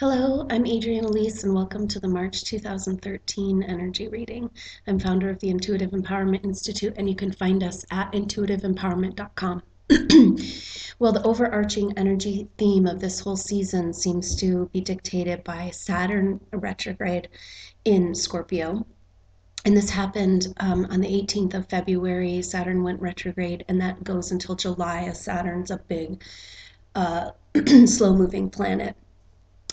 Hello, I'm Adrienne Elise, and welcome to the March 2013 energy reading. I'm founder of the Intuitive Empowerment Institute, and you can find us at intuitiveempowerment.com. Well, the overarching energy theme of this whole season seems to be dictated by Saturn retrograde in Scorpio. And this happened on the 18th of February. Saturn went retrograde, and that goes until July, as Saturn's a big, slow moving planet.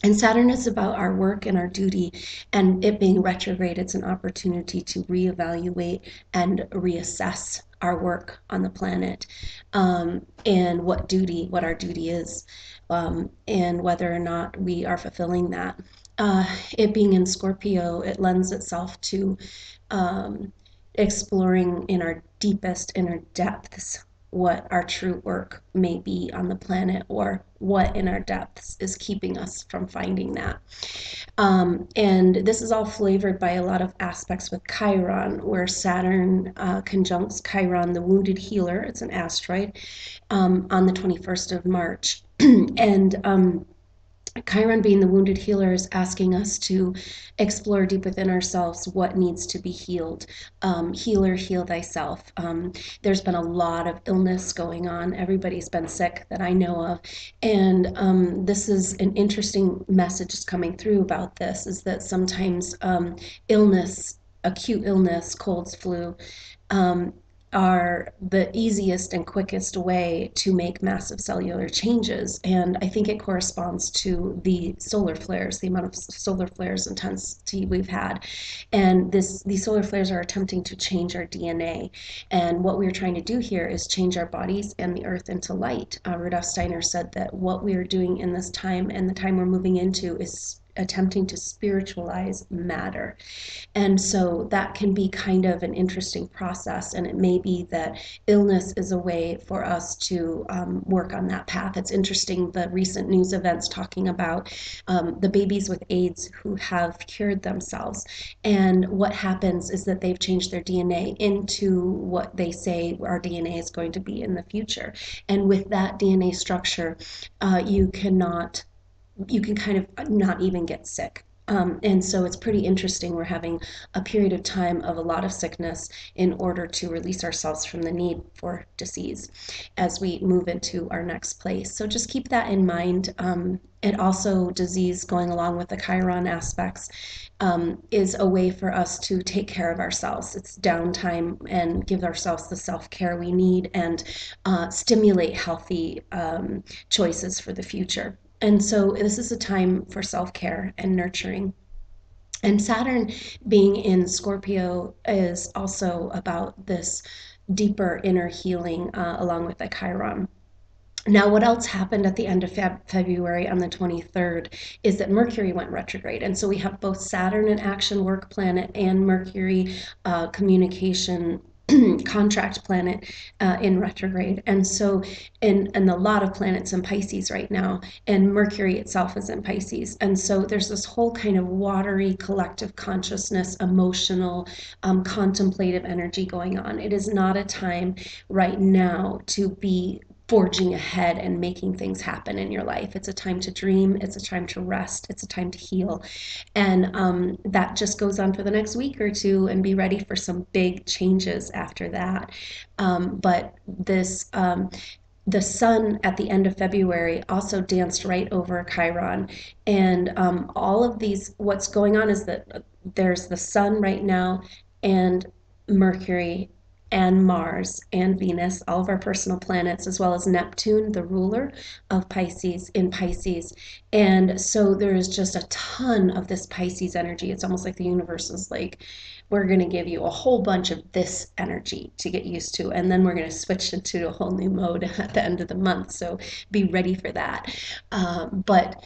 And Saturn is about our work and our duty, and it being retrograde, it's an opportunity to reevaluate and reassess our work on the planet, and what our duty is, and whether or not we are fulfilling that. It being in Scorpio, it lends itself to um, exploring in our deepest inner depths what our true work may be on the planet, or what in our depths is keeping us from finding that. And this is all flavored by a lot of aspects with Chiron, where Saturn conjuncts Chiron, the wounded healer. It's an asteroid, on the 21st of March. And Chiron, being the wounded healer, is asking us to explore deep within ourselves what needs to be healed. Healer, heal thyself. There's been a lot of illness going on. Everybody's been sick that I know of. And this is an interesting message coming through about this, is that sometimes illness, acute illness, colds, flu, are the easiest and quickest way to make massive cellular changes. And I think it corresponds to the solar flares, the amount of solar flares intensity we've had. And these solar flares are attempting to change our DNA. And what we're trying to do here is change our bodies and the earth into light. Rudolf Steiner said that what we are doing in this time, and the time we're moving into, is attempting to spiritualize matter. And so that can be kind of an interesting process. And it may be that illness is a way for us to work on that path. It's interesting, the recent news events talking about the babies with AIDS who have cured themselves. And what happens is that they've changed their DNA into what they say our DNA is going to be in the future. And with that DNA structure, you can kind of not even get sick. And so it's pretty interesting. We're having a period of time of a lot of sickness in order to release ourselves from the need for disease as we move into our next place. So just keep that in mind. And also, disease going along with the Chiron aspects is a way for us to take care of ourselves. It's downtime, and give ourselves the self-care we need, and stimulate healthy choices for the future. And so this is a time for self-care and nurturing. And Saturn being in Scorpio is also about this deeper inner healing, along with the Chiron. Now, what else happened at the end of February on the 23rd is that Mercury went retrograde. And so we have both Saturn, an action work planet, and Mercury, communication, contract planet, in retrograde. And so, and a lot of planets in Pisces right now, and Mercury itself is in Pisces. And so there's this whole kind of watery collective consciousness, emotional, contemplative energy going on. It is not a time right now to be forging ahead and making things happen in your life. It's a time to dream. It's a time to rest. It's a time to heal. And that just goes on for the next week or two, and be ready for some big changes after that. But the sun at the end of February also danced right over Chiron. And all of these, what's going on is that there's the sun right now, and Mercury, and Mars, and Venus, all of our personal planets, as well as Neptune, the ruler of Pisces, in Pisces. And so there is just a ton of this Pisces energy. It's almost like the universe is like, we're going to give you a whole bunch of this energy to get used to, and then we're going to switch into a whole new mode at the end of the month. So be ready for that. But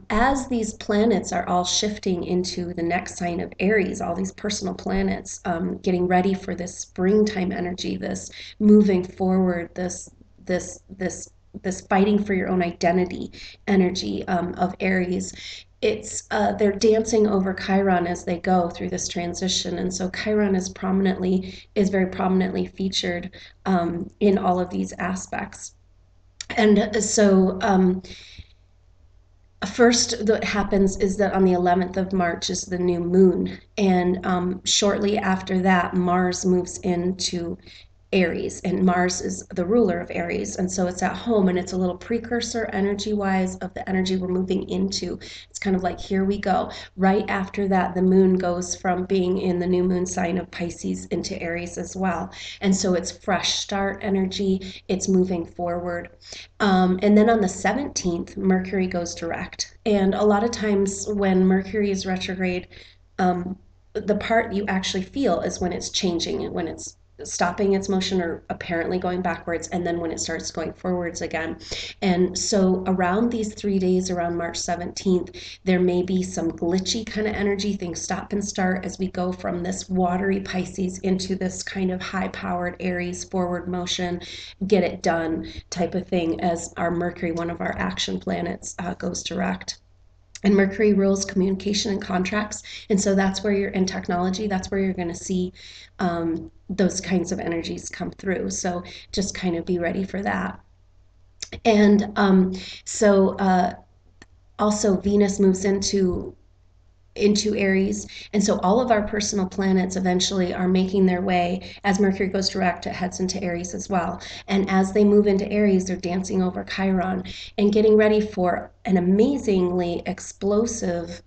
as these planets are all shifting into the next sign of Aries, all these personal planets, getting ready for this springtime energy, this moving forward, this fighting for your own identity energy, of Aries. It's they're dancing over Chiron as they go through this transition. And so Chiron is very prominently featured in all of these aspects. And so first that happens is that on the 11th of March is the new moon, and shortly after that, Mars moves into Aries, and Mars is the ruler of Aries, and so it's at home, and it's a little precursor energy-wise of the energy we're moving into. It's kind of like, here we go. Right after that, the moon goes from being in the new moon sign of Pisces into Aries as well, and so it's fresh start energy. It's moving forward. And then on the 17th, Mercury goes direct, and a lot of times when Mercury is retrograde, the part you actually feel is when it's changing, when it's stopping its motion or apparently going backwards, and then when it starts going forwards again. And so around these 3 days, around March 17th, there may be some glitchy kind of energy, things stop and start as we go from this watery Pisces into this kind of high-powered Aries forward motion, get it done type of thing, as our Mercury, one of our action planets, goes direct. And Mercury rules communication and contracts. And so that's where you're in technology, that's where you're going to see those kinds of energies come through. So just kind of be ready for that. And also Venus moves into Aries. And so all of our personal planets eventually are making their way. As Mercury goes direct, it heads into Aries as well. And as they move into Aries, they're dancing over Chiron and getting ready for an amazingly explosive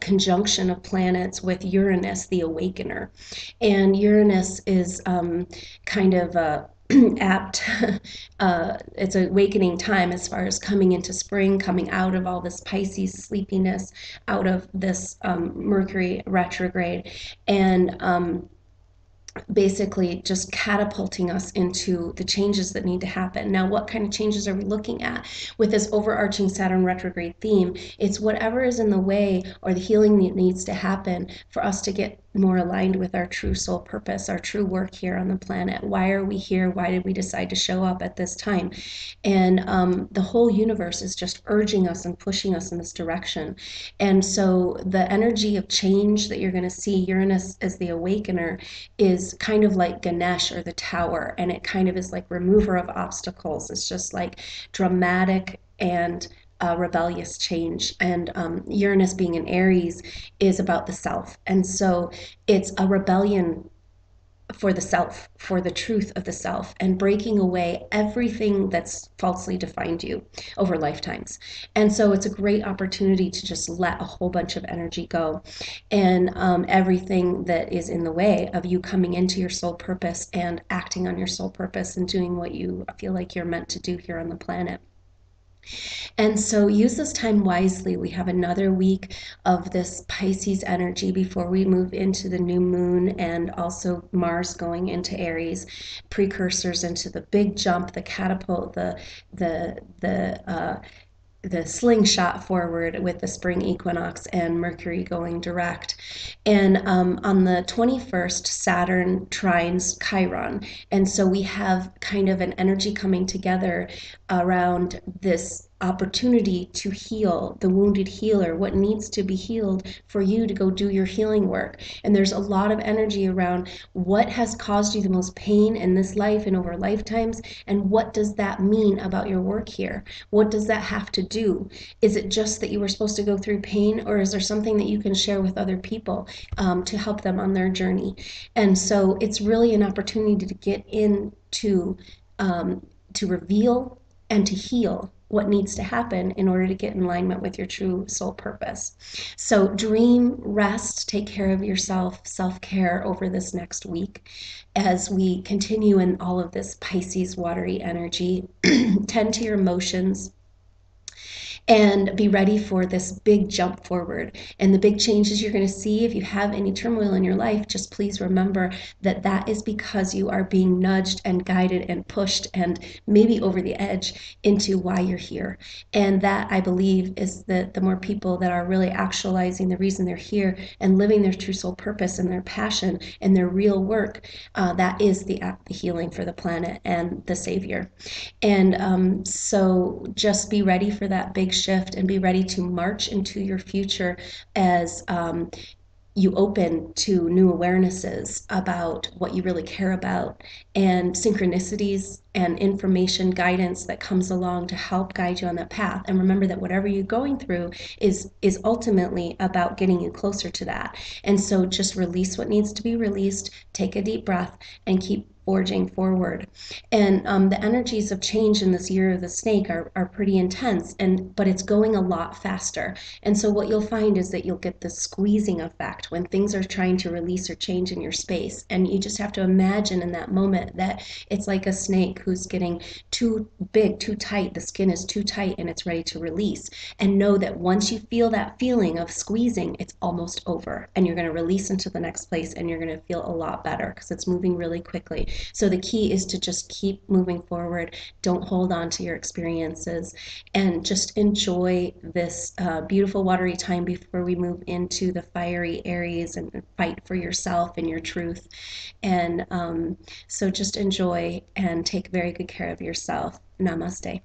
conjunction of planets with Uranus, the awakener. And Uranus is kind of apt. It's an awakening time as far as coming into spring, coming out of all this Pisces sleepiness, out of this Mercury retrograde, and basically just catapulting us into the changes that need to happen. Now, what kind of changes are we looking at with this overarching Saturn retrograde theme? It's whatever is in the way or the healing that needs to happen for us to get more aligned with our true soul purpose, our true work here on the planet. Why are we here? Why did we decide to show up at this time? And the whole universe is just urging us and pushing us in this direction. And so the energy of change that you're going to see, Uranus as the awakener, is kind of like Ganesh or the tower, and it kind of is like remover of obstacles. It's just like dramatic and rebellious change. And Uranus being in Aries is about the self. And so it's a rebellion for the self, for the truth of the self, and breaking away everything that's falsely defined you over lifetimes. And so it's a great opportunity to just let a whole bunch of energy go, and everything that is in the way of you coming into your soul purpose and acting on your soul purpose and doing what you feel like you're meant to do here on the planet. And so use this time wisely. We have another week of this Pisces energy before we move into the new moon, and also Mars going into Aries, precursors into the big jump, the catapult, the slingshot forward with the spring equinox and Mercury going direct. And on the 21st, Saturn trines Chiron. And so we have kind of an energy coming together around this opportunity to heal, the wounded healer, what needs to be healed for you to go do your healing work. And there's a lot of energy around what has caused you the most pain in this life and over lifetimes, and what does that mean about your work here? What does that have to do? Is it just that you were supposed to go through pain, or is there something that you can share with other people to help them on their journey? And so it's really an opportunity to get into to reveal and to heal what needs to happen in order to get in alignment with your true soul purpose. So dream, rest, take care of yourself, self-care over this next week as we continue in all of this Pisces watery energy. Tend to your emotions, and be ready for this big jump forward and the big changes you're going to see. If you have any turmoil in your life, just please remember that that is because you are being nudged and guided and pushed and maybe over the edge into why you're here. And that, I believe, is that the more people that are really actualizing the reason they're here and living their true soul purpose and their passion and their real work, that is the healing for the planet and the savior. And so just be ready for that big shift and be ready to march into your future as you open to new awarenesses about what you really care about, and synchronicities and information guidance that comes along to help guide you on that path. And remember that whatever you're going through is ultimately about getting you closer to that. And so just release what needs to be released, take a deep breath, and keep forging forward. And the energies of change in this year of the snake are pretty intense, but it's going a lot faster. And so what you'll find is that you'll get this squeezing effect when things are trying to release or change in your space. And you just have to imagine in that moment that it's like a snake who's getting too big, too tight. The skin is too tight and it's ready to release. And know that once you feel that feeling of squeezing, it's almost over. And you're going to release into the next place and you're going to feel a lot better because it's moving really quickly. So the key is to just keep moving forward. Don't hold on to your experiences and just enjoy this beautiful watery time before we move into the fiery Aries and fight for yourself and your truth. And so just enjoy and take very good care of yourself. Namaste.